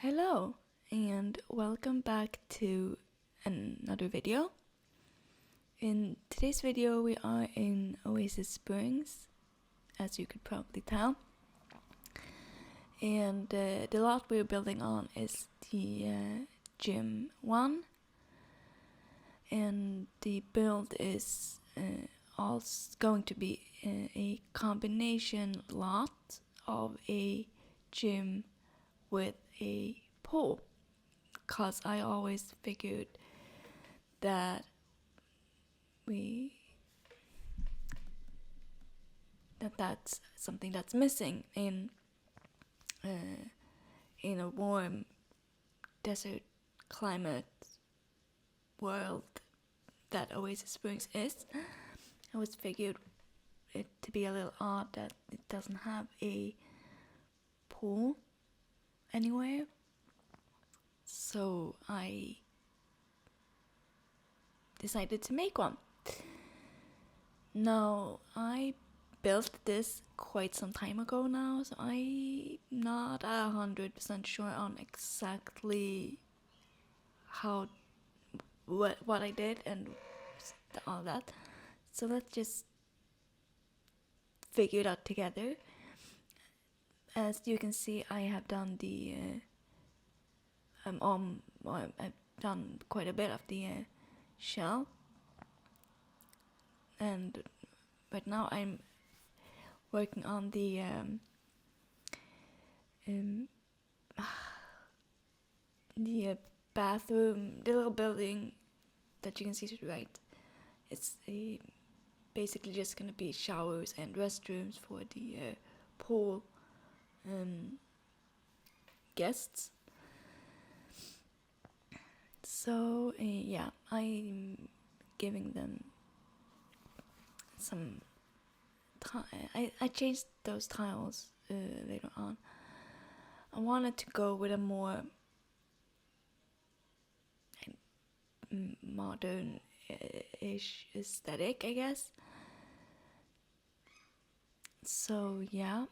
Hello and welcome back to another video. In today's video we are in Oasis Springs, as you could probably tell, and the lot we're building on is the Gym 1, and the build is also going to be a combination lot of a gym with a pool, because I always figured that that's something that's missing in a warm desert climate world that Oasis Springs is. I always figured it to be a little odd that it doesn't have a pool anywhere, so I decided to make one. Now, I built this quite some time ago now, so I'm not 100% sure on exactly what I did and all that. So let's just figure it out together. As you can see, I have done the I've done quite a bit of the shell, and right now I'm working on the bathroom, the little building that you can see to the right. It's basically just gonna be showers and restrooms for the pool guests. So yeah, I'm giving them some I changed those tiles later on. I wanted to go with a more modern-ish aesthetic, I guess. So yeah,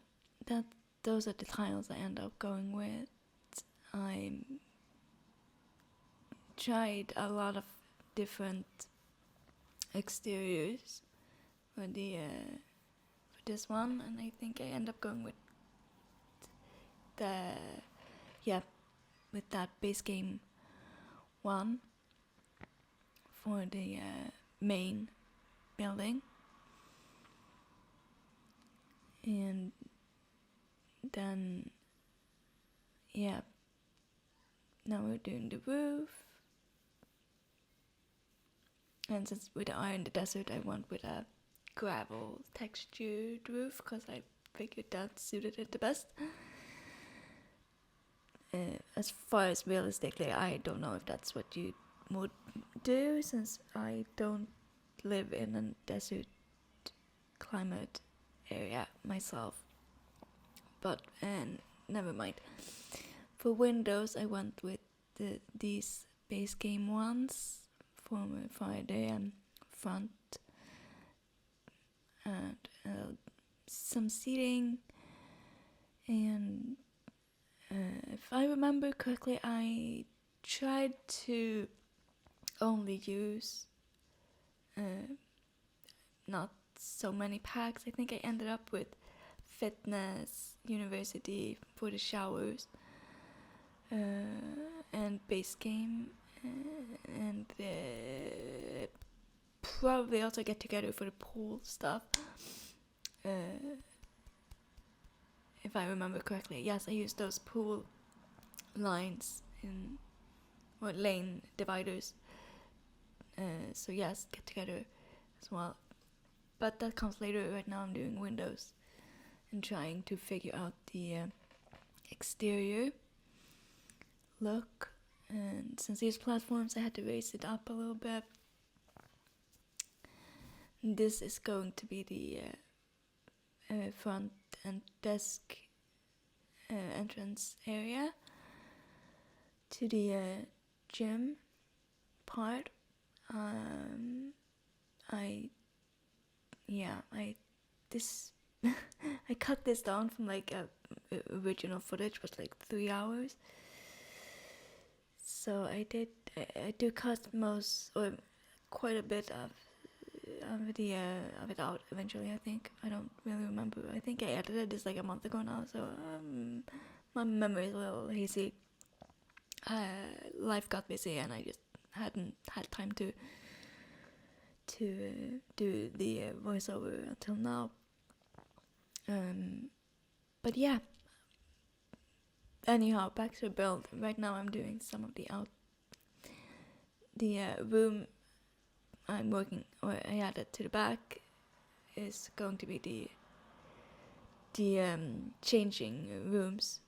those are the tiles I end up going with. I tried a lot of different exteriors for this one, and I think I end up going with that base game one for the main building. And then now we're doing the roof, and since we are in the desert, I went with a gravel textured roof because I figured that suited it the best. As far as realistically, I don't know if that's what you would do, since I don't live in a desert climate area myself. But never mind. For windows, I went with these base game ones for the front, and some seating. And if I remember correctly, I tried to only use not so many packs. I think I ended up with fitness, university for the showers, and base game, and probably also get together for the pool stuff. If I remember correctly, yes, I used those pool lines or lane dividers. So yes, get together as well. But that comes later. Right now I'm doing windows and trying to figure out the exterior look. And since these platforms, I had to raise it up a little bit. This is going to be the front and desk entrance area to the gym part. I cut this down from like original footage was like 3 hours, So I do cut most or quite a bit of it out eventually. I think I don't really remember. I think I edited this like a month ago now, so my memory is a little hazy. Life got busy and I just hadn't had time to do the voiceover until now. But yeah. Anyhow, back to the build. Right now I'm doing some of the room I'm working, or I added to the back, is going to be the changing rooms.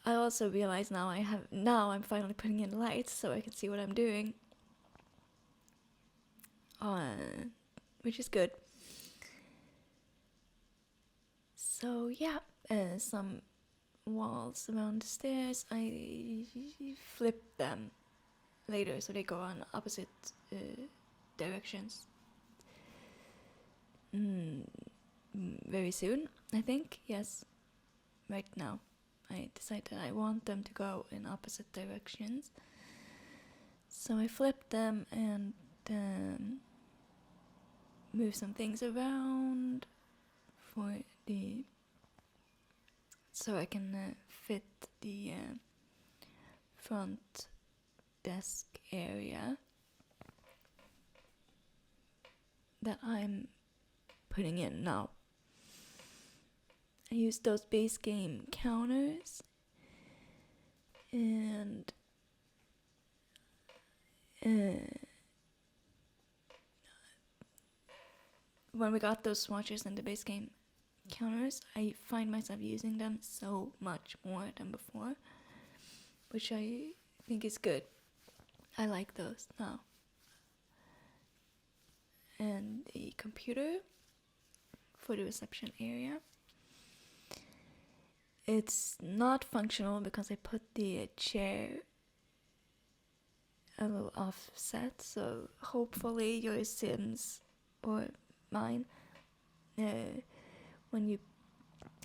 I also realize now I'm finally putting in lights so I can see what I'm doing, which is good. So yeah, some walls around the stairs, I flip them later so they go on opposite directions. Very soon, I think. Yes, right now I decided I want them to go in opposite directions, so I flip them and move some things around so I can fit the front desk area that I'm putting in now. I use those base game counters, and when we got those swatches in the base game counters, I find myself using them so much more than before, which I think is good. I like those now. And the computer for the reception area, it's not functional because I put the chair a little offset, so hopefully your Sims or mine, I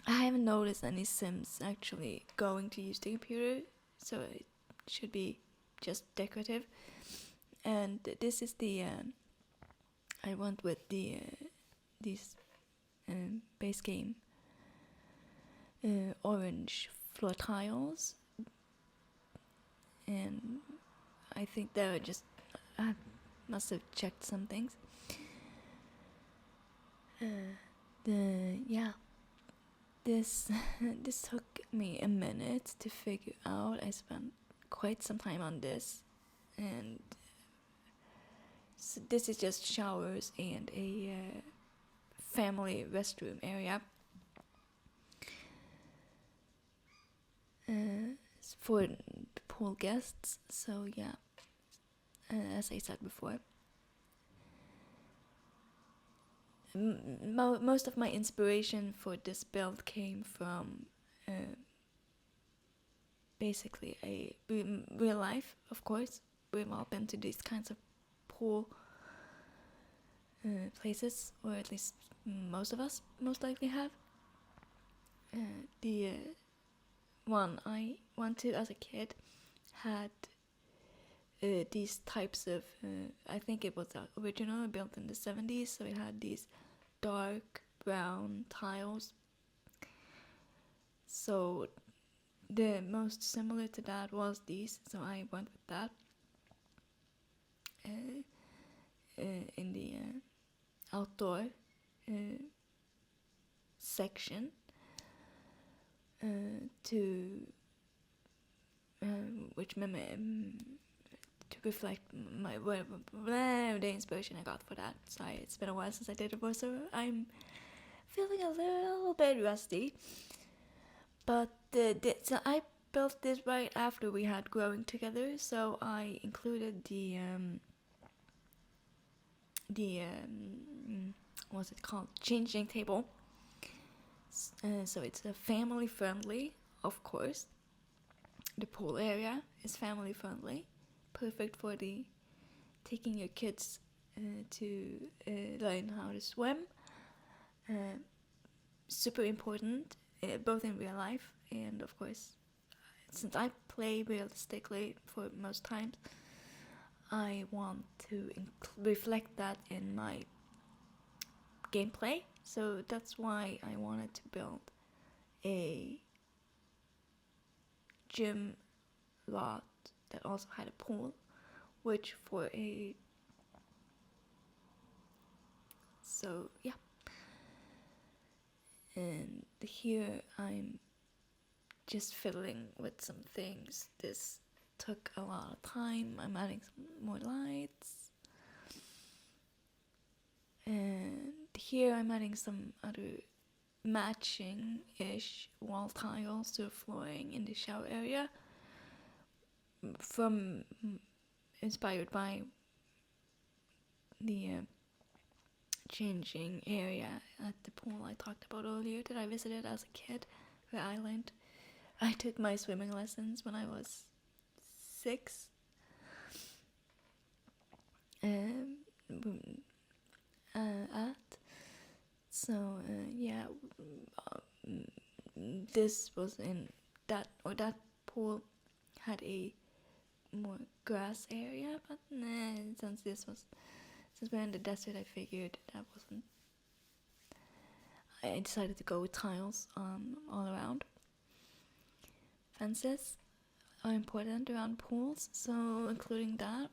haven't noticed any Sims actually going to use the computer, so it should be just decorative. And this is the I went with these base game orange floor tiles, and I think they're just, I must have checked some things. This took me a minute to figure out. I spent quite some time on this, and so this is just showers and a family restroom area for the pool guests. So yeah, as I said before, most of my inspiration for this build came from basically a real life. Of course, we've all been to these kinds of pool places, or at least most of us most likely have. The one I went to as a kid had these types of, I think it was original, built in the 70s, so it had these dark brown tiles. So the most similar to that was these, so I went with that in the outdoor section to reflect the inspiration I got for that. Sorry, it's been a while since I did a voiceover. I'm feeling a little bit rusty, but so I built this right after we had growing together, so I included the what's it called, changing table. So it's a family friendly, of course. The pool area is family friendly, perfect for the taking your kids to learn how to swim. Super important both in real life and of course, since I play realistically for most times, I want to reflect that in my gameplay. So that's why I wanted to build a gym lot that also had a pool, which for a so yeah. And here I'm just fiddling with some things. This took a lot of time. I'm adding some more lights, and here I'm adding some other matching-ish wall tiles to the flooring in the shower area, from inspired by the changing area at the pool I talked about earlier that I visited as a kid, the island. I took my swimming lessons when I was 6. This was in that pool had a more grass area, but since we're in the desert, I figured that wasn't. I decided to go with tiles all around. Fences are important around pools, so including that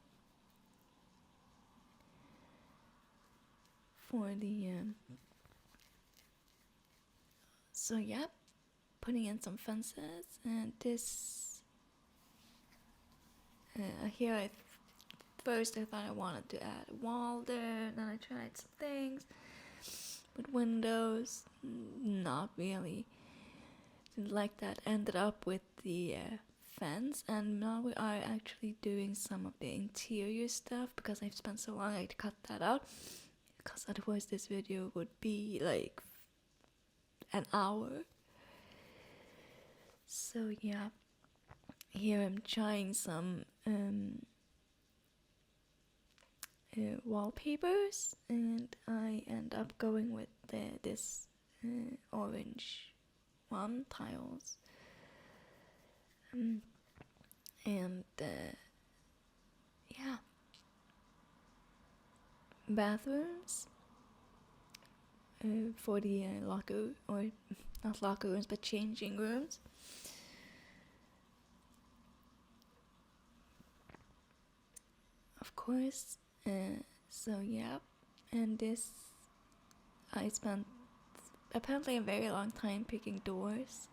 for the so yeah, putting in some fences. And this here first I thought I wanted to add a wall there, then I tried some things with windows, not really, didn't like that. Ended up with the fence, and now we are actually doing some of the interior stuff because I've spent so long I had to cut that out, because otherwise this video would be like an hour. So yeah, here I'm trying some wallpapers, and I end up going with this orange one tiles, and yeah, bathrooms for the locker, or not locker rooms but changing rooms. Of course. So yeah, and this I spent apparently a very long time picking doors.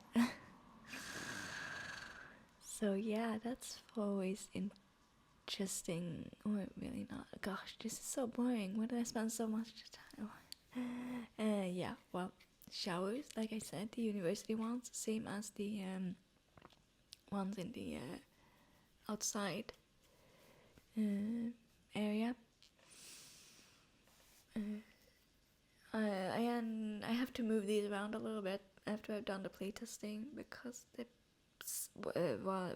So yeah, that's always interesting, or really not. Gosh, this is so boring. Why did I spend so much time? Yeah, well, showers, like I said, the university ones, same as the ones in the outside area. I have to move these around a little bit after I've done the playtesting, because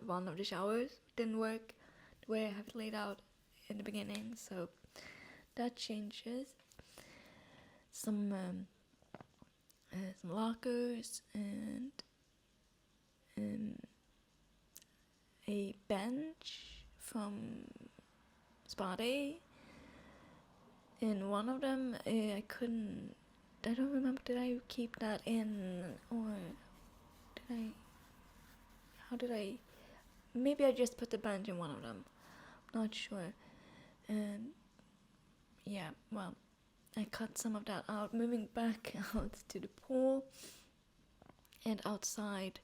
one of the showers didn't work the way I have it laid out in the beginning, so that changes. Some lockers and a bench from Spotty. In one of them, I don't remember, did I keep that in, or maybe I just put the bench in one of them, not sure. And yeah, well, I cut some of that out. Moving back out to the pool and outside,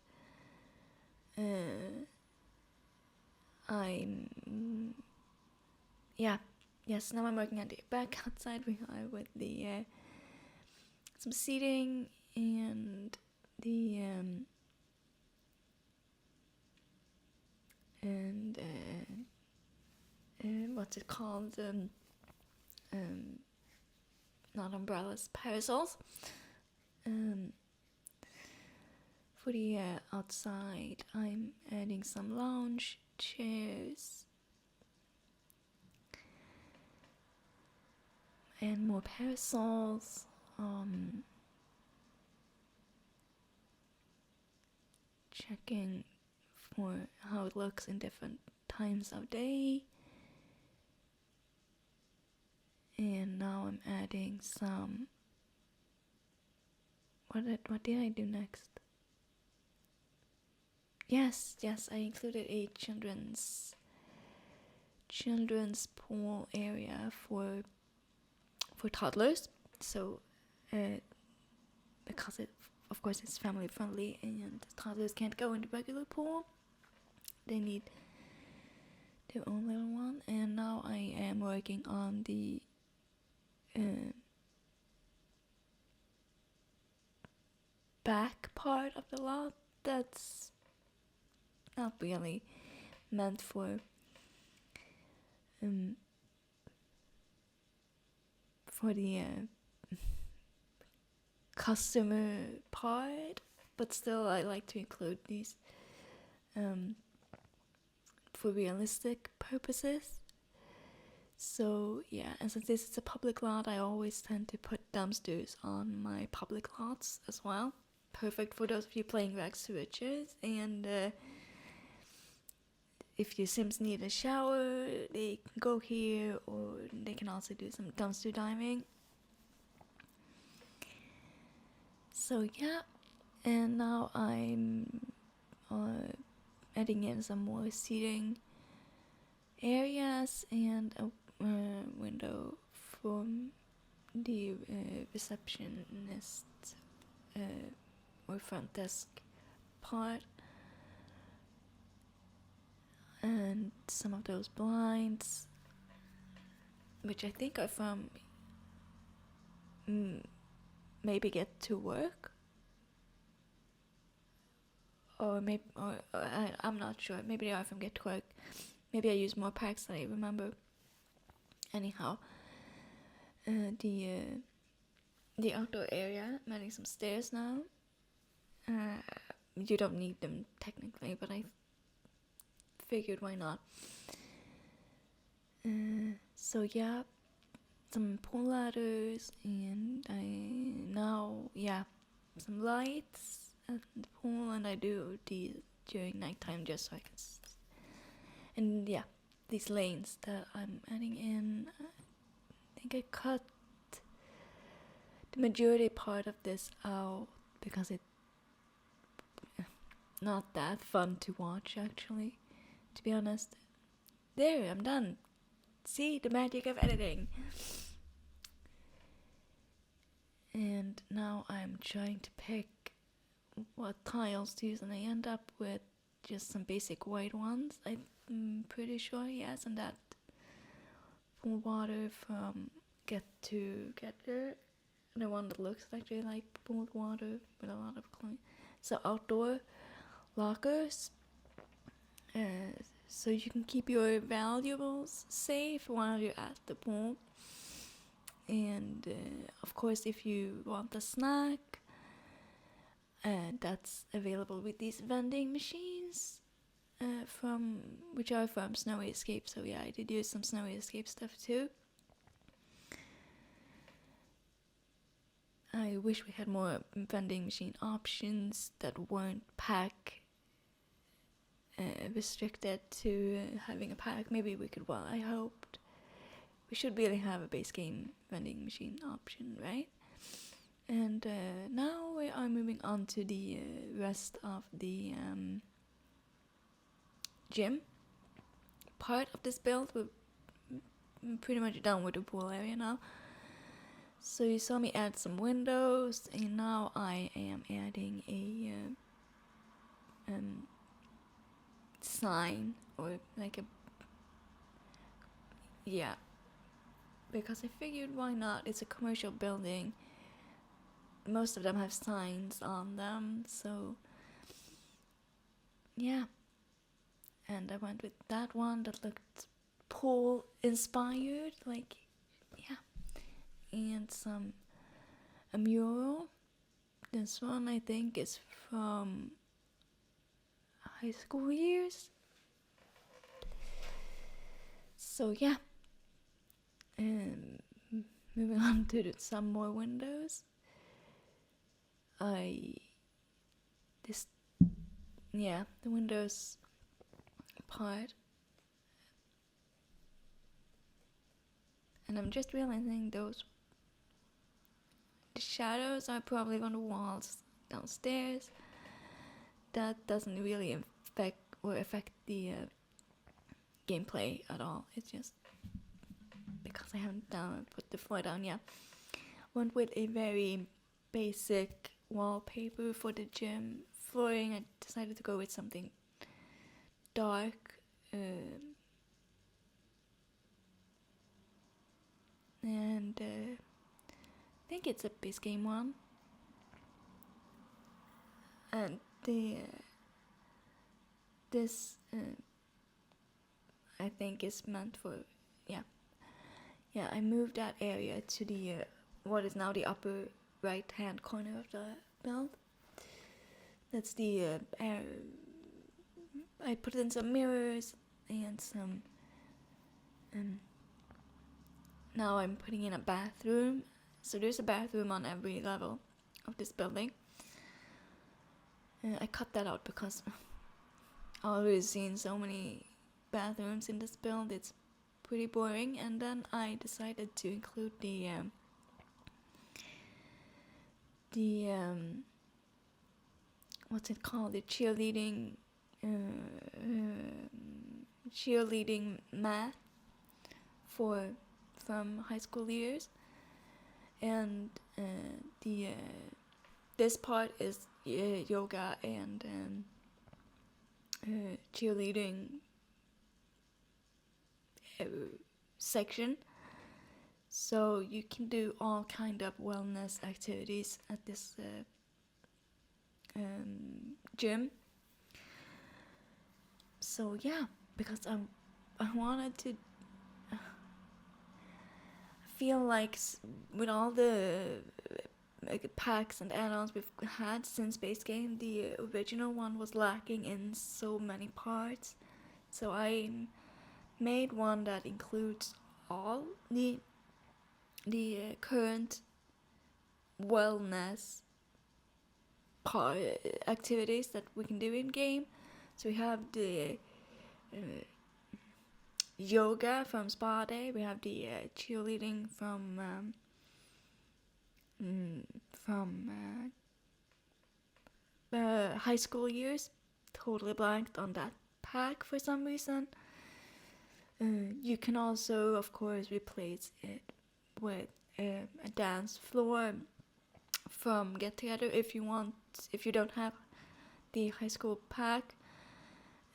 now I'm working on the back outside. We are with the some seating and the what's it called? Not umbrellas, parasols. For the outside, I'm adding some lounge chairs and more parasols. checking for how it looks in different times of day. And now I'm adding some. What did I do next? Yes, I included a children's pool area for toddlers. So, because of course it's family friendly and toddlers can't go in the regular pool, they need their own little one. And now I am working on the back part of the lot that's not really meant for the customer part, but still I like to include these for realistic purposes. So yeah, and since this is a public lot, I always tend to put dumpsters on my public lots as well. Perfect for those of you playing Rag Switches, and if your Sims need a shower, they can go here, or they can also do some dumpster diving. So yeah, and now I'm adding in some more seating areas and a window from the receptionist or front desk part, and some of those blinds, which I think are from maybe Get to Work, or maybe, I'm not sure. Maybe they are from Get to Work. Maybe I use more packs than I remember. Anyhow, the outdoor area, I'm adding some stairs now. You don't need them technically, but I figured why not. So yeah, some pool ladders, and some lights at the pool, and I do these during nighttime just so I can and yeah, these lanes that I'm adding in. I think I cut the majority part of this out because it's not that fun to watch, actually, to be honest. There, I'm done. See, the magic of editing. And now I'm trying to pick what tiles to use, and I end up with just some basic white ones. I'm pretty sure, yes, and that pool water from Get There. The one that looks actually like pool water with a lot of chlorine. So outdoor lockers, so you can keep your valuables safe while you're at the pool. And of course, if you want a snack, that's available with these vending machines which are from Snowy Escape. So yeah, I did use some Snowy Escape stuff too. I wish we had more vending machine options that weren't pack restricted to having a pack. Maybe we could, I hoped. We should really have a base game vending machine option, right? And now we are moving on to the rest of the gym part of this build. We're pretty much done with the pool area now. So you saw me add some windows, and now I am adding a sign, or like because I figured why not. It's a commercial building. Most of them have signs on them, so yeah. And I went with that one that looked pool inspired, and a mural. This one I think is from high school years. So yeah, moving on to some more windows. yeah, the windows part. And I'm just realizing the shadows are probably on the walls downstairs. That doesn't really affect the gameplay at all. It's just because I haven't put the floor down yet. Went with a very basic wallpaper for the gym flooring. I decided to go with something dark. And I think it's a base game one. And this I think is meant for yeah. I moved that area to the what is now the upper right hand corner of the build. That's the I put in some mirrors and some now I'm putting in a bathroom. So there's a bathroom on every level of this building. I cut that out because I've already seen so many bathrooms in this build. It's pretty boring. And then I decided to include the what's it called? The cheerleading mat from high school years, and this part is yoga and cheerleading section. So you can do all kind of wellness activities at this gym. So yeah, because I wanted to feel like with all the packs and add-ons we've had since base game, the original one was lacking in so many parts. So I made one that includes all the current wellness activities that we can do in game. So we have the yoga from Spa Day. We have the cheerleading from high school years. Totally blanked on that pack for some reason. You can also, of course, replace it with a dance floor from Get Together if you want. If you don't have the high school pack,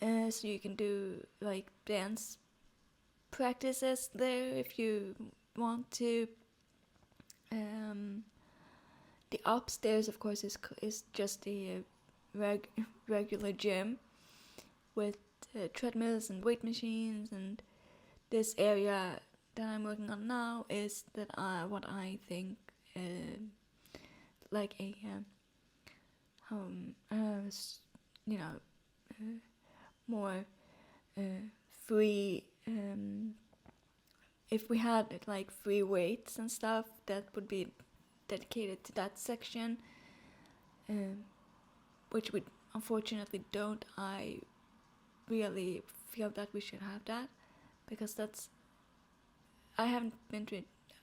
so you can do like dance practices there if you want to. The upstairs, of course, is just a regular gym with treadmills and weight machines, and this area that I'm working on now is that what I think like a more free. If we had like free weights and stuff, that would be dedicated to that section, which we unfortunately don't. I really feel that we should have that, because I haven't been to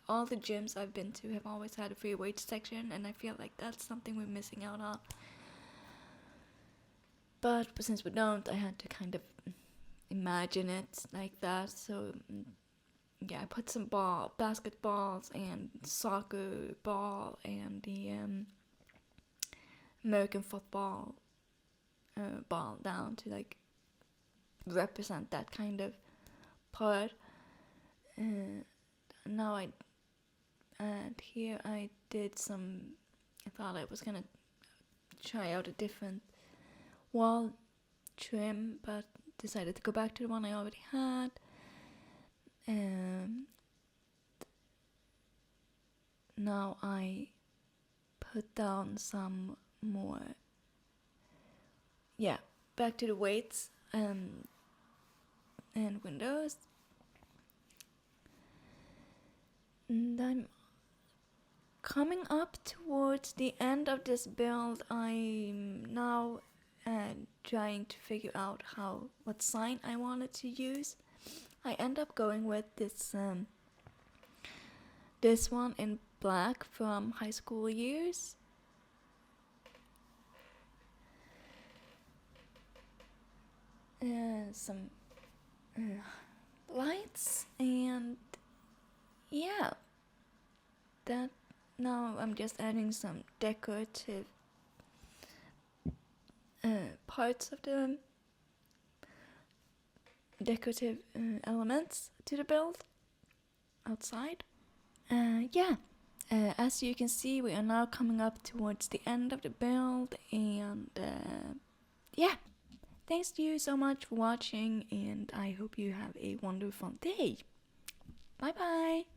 all the gyms I've been to have always had a free weight section, and I feel like that's something we're missing out on. But since we don't, I had to kind of imagine it like that. So yeah, I put some basketballs and soccer ball and the American football ball down to like represent that kind of part. Now here I did some. I thought I was gonna try out a different wall trim, but decided to go back to the one I already had. Now I put down some more. Yeah, back to the weights and windows. And I'm coming up towards the end of this build. I'm now trying to figure out what sign I wanted to use, I end up going with this one in black from high school years. Some lights, and yeah, that. Now I'm just adding some decorative parts of the decorative elements to the build outside. As you can see, we are now coming up towards the end of the build, and thanks to you so much for watching, and I hope you have a wonderful day. Bye bye.